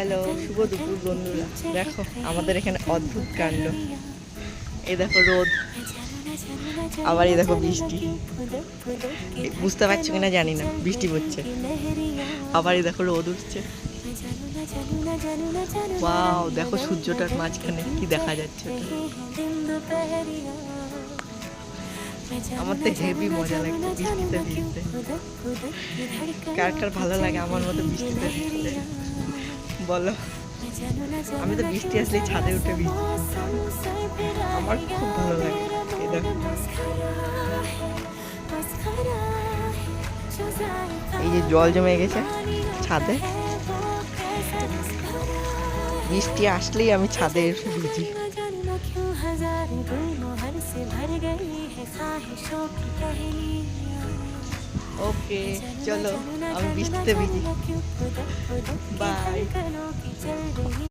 Hello, শুভ দুপুর বন্ধুরা। দেখো আমাদের এখানে অদ্ভুত কাণ্ড। এই দেখো রোদ, আবার এই দেখো বৃষ্টি। বুঝতে পারছো কিনা জানি না, বৃষ্টি পড়ছে। আবার এই দেখো রোদ উঠছে। ওয়াও, দেখো সূর্যটার মাঝখানে কি দেখা যাচ্ছে। আমার তো হেভি মজা লাগছে বৃষ্টিতে ভিজতে। কার কার ভালো লাগে আমার মতো বৃষ্টিতে ভিজতে বলো। আমি তো বৃষ্টি আসলেই ছাদে উঠে ভিজি, আমার খুব ভালো লাগে। এই দেখো, এই যে জল জমে গেছে ছাদে, বৃষ্টি আসলেই আমি ছাদে এসে ভিজি। ওকে চলো, আমি বৃষ্টিতে ভিজি। বাই।